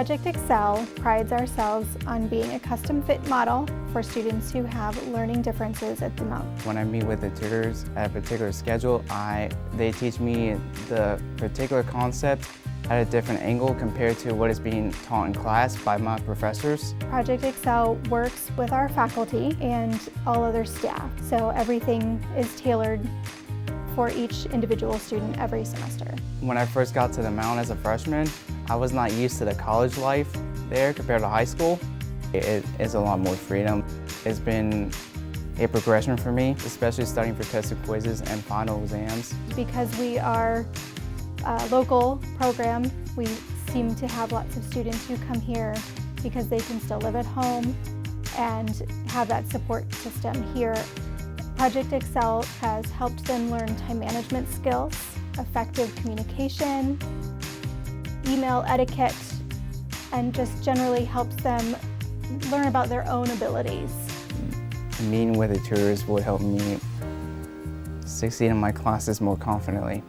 Project Excel prides ourselves on being a custom-fit model for students who have learning differences at the moment. When I meet with the tutors at a particular schedule, they teach me the particular concept at a different angle compared to what is being taught in class by my professors. Project Excel works with our faculty and all other staff, so everything is tailored for each individual student every semester. When I first got to the Mount as a freshman, I was not used to the college life there compared to high school. It is a lot more freedom. It's been a progression for me, especially studying for tests and quizzes and final exams. Because we are a local program, we seem to have lots of students who come here because they can still live at home and have that support system here. Project Excel has helped them learn time management skills, effective communication, email etiquette, and just generally helps them learn about their own abilities. Meeting with the tutors will help me succeed in my classes more confidently.